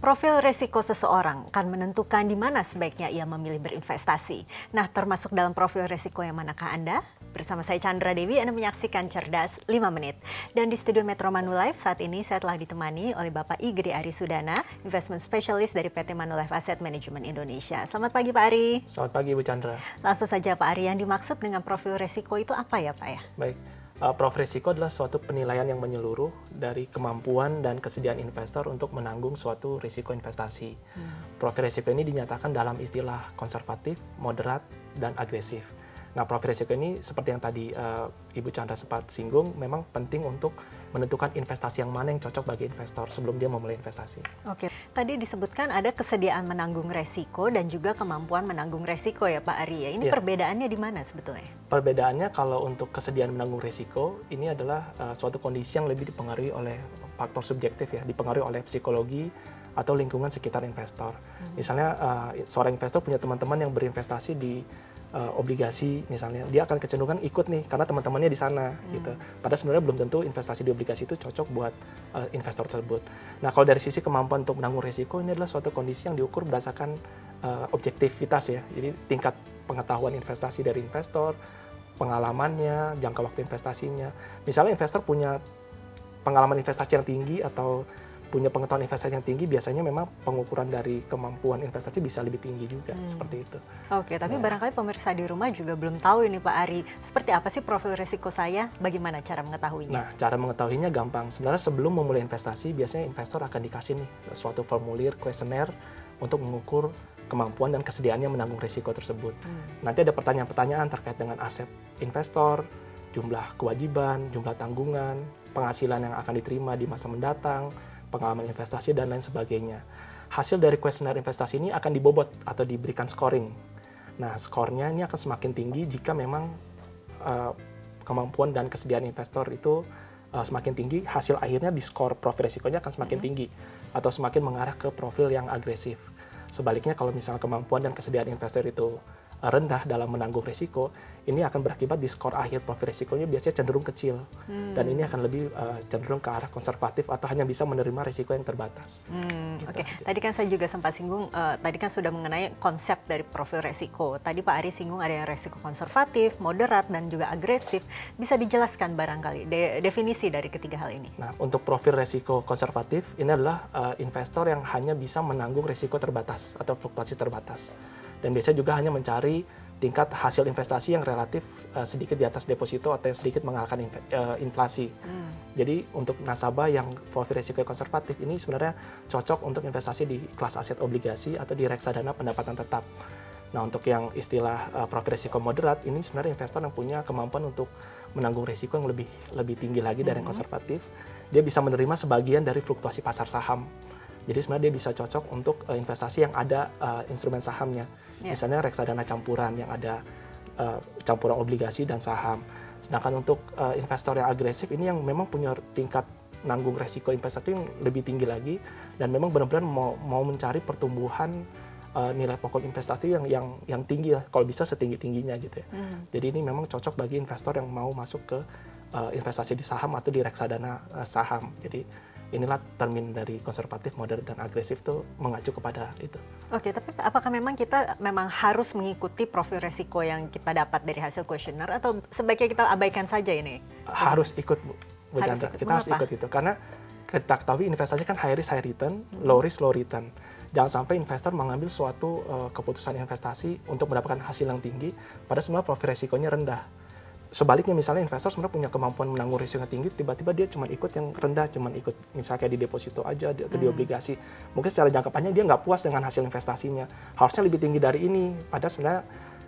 Profil risiko seseorang akan menentukan di mana sebaiknya ia memilih berinvestasi. Nah, termasuk dalam profil risiko yang manakah Anda? Bersama saya Chandra Dewi, Anda menyaksikan Cerdas 5 Menit. Dan di studio Metro Manulife saat ini saya telah ditemani oleh Bapak Igri Arisudana, Investment Specialist dari PT Manulife Asset Management Indonesia. Selamat pagi Pak Ari. Selamat pagi Bu Chandra. Langsung saja Pak Ari, yang dimaksud dengan profil risiko itu apa ya Pak ya? Baik. Profil risiko adalah suatu penilaian yang menyeluruh dari kemampuan dan kesediaan investor untuk menanggung suatu risiko investasi. Profil risiko ini dinyatakan dalam istilah konservatif, moderat, dan agresif. Nah, profil risiko ini seperti yang tadi Ibu Chandra sempat singgung, memang penting untuk menentukan investasi yang mana yang cocok bagi investor sebelum dia memulai investasi. Oke, tadi disebutkan ada kesediaan menanggung resiko dan juga kemampuan menanggung resiko ya Pak Ari ya. Ini perbedaannya di mana sebetulnya? Perbedaannya kalau untuk kesediaan menanggung resiko, ini adalah suatu kondisi yang lebih dipengaruhi oleh faktor subjektif ya, dipengaruhi oleh psikologi atau lingkungan sekitar investor. Misalnya seorang investor punya teman-teman yang berinvestasi di obligasi misalnya, dia akan kecenderungan ikut nih karena teman-temannya di sana gitu. Padahal sebenarnya belum tentu investasi di obligasi itu cocok buat investor tersebut. Nah, kalau dari sisi kemampuan untuk menanggung risiko, ini adalah suatu kondisi yang diukur berdasarkan objektivitas ya. Jadi tingkat pengetahuan investasi dari investor, pengalamannya, jangka waktu investasinya. Misalnya investor punya pengalaman investasi yang tinggi atau punya pengetahuan investasi yang tinggi, biasanya memang pengukuran dari kemampuan investasi bisa lebih tinggi juga, seperti itu. Oke, tapi barangkali pemirsa di rumah juga belum tahu ini Pak Ari, seperti apa sih profil risiko saya, bagaimana cara mengetahuinya? Nah, cara mengetahuinya gampang. Sebenarnya sebelum memulai investasi, biasanya investor akan dikasih nih suatu formulir, kuesioner untuk mengukur kemampuan dan kesediaannya menanggung risiko tersebut. Nanti ada pertanyaan-pertanyaan terkait dengan aset investor, jumlah kewajiban, jumlah tanggungan, penghasilan yang akan diterima di masa mendatang, pengalaman investasi, dan lain sebagainya. Hasil dari kuesioner investasi ini akan dibobot atau diberikan scoring. Nah, skornya ini akan semakin tinggi jika memang kemampuan dan kesediaan investor itu semakin tinggi, hasil akhirnya di skor profil risikonya akan semakin tinggi atau semakin mengarah ke profil yang agresif. Sebaliknya, kalau misalnya kemampuan dan kesediaan investor itu rendah dalam menanggung risiko, ini akan berakibat di skor akhir profil risikonya biasanya cenderung kecil. Dan ini akan lebih cenderung ke arah konservatif atau hanya bisa menerima risiko yang terbatas. Oke, tadi kan saya juga sempat singgung, tadi kan sudah mengenai konsep dari profil risiko. Tadi Pak Ari singgung ada yang risiko konservatif, moderat, dan juga agresif. Bisa dijelaskan barangkali definisi dari ketiga hal ini? Nah, untuk profil risiko konservatif, ini adalah investor yang hanya bisa menanggung risiko terbatas atau fluktuasi terbatas. Dan biasanya juga hanya mencari tingkat hasil investasi yang relatif sedikit di atas deposito atau sedikit mengalahkan inflasi. Jadi untuk nasabah yang profil risiko konservatif ini sebenarnya cocok untuk investasi di kelas aset obligasi atau di reksadana pendapatan tetap. Nah, untuk yang istilah profil risiko moderat, ini sebenarnya investor yang punya kemampuan untuk menanggung risiko yang lebih tinggi lagi dari yang konservatif. Dia bisa menerima sebagian dari fluktuasi pasar saham. Jadi sebenarnya dia bisa cocok untuk investasi yang ada instrumen sahamnya. Misalnya reksadana campuran yang ada campuran obligasi dan saham. Sedangkan untuk investor yang agresif ini yang memang punya tingkat nanggung resiko investasi yang lebih tinggi lagi dan memang benar-benar mau mencari pertumbuhan nilai pokok investasi yang tinggi lah, kalau bisa setinggi-tingginya gitu ya. Jadi ini memang cocok bagi investor yang mau masuk ke investasi di saham atau di reksadana saham. Jadi inilah termin dari konservatif, moderat, dan agresif tuh mengacu kepada itu. Oke, tapi apakah memang kita harus mengikuti profil risiko yang kita dapat dari hasil kuesioner atau sebaiknya kita abaikan saja ini? Harus ikut, Bu Chandra. Kita harus ikut itu karena kita ketahui investasi kan high risk high return, low risk low return. Jangan sampai investor mengambil suatu keputusan investasi untuk mendapatkan hasil yang tinggi, padahal sebenarnya profil risikonya rendah. Sebaliknya, misalnya investor sebenarnya punya kemampuan menanggung risiko yang tinggi, tiba-tiba dia cuma ikut yang rendah, cuma ikut misalnya kayak di deposito aja atau di obligasi. Mungkin secara jangka panjang dia nggak puas dengan hasil investasinya. Harusnya lebih tinggi dari ini. Padahal sebenarnya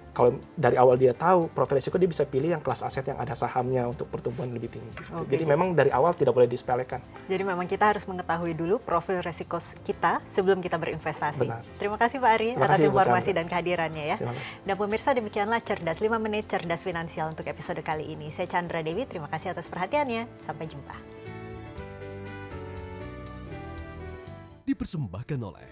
kalau dari awal dia tahu profil risiko, dia bisa pilih yang kelas aset yang ada sahamnya untuk pertumbuhan lebih tinggi. Jadi memang dari awal tidak boleh disepelekan. Jadi memang kita harus mengetahui dulu profil risiko kita sebelum kita berinvestasi. Benar. Terima kasih Pak Ari atas informasi dan kehadirannya ya. Dan pemirsa, demikianlah Cerdas 5 Menit Cerdas Finansial untuk episode kali ini. Saya Chandra Dewi, terima kasih atas perhatiannya. Sampai jumpa. Dipersembahkan oleh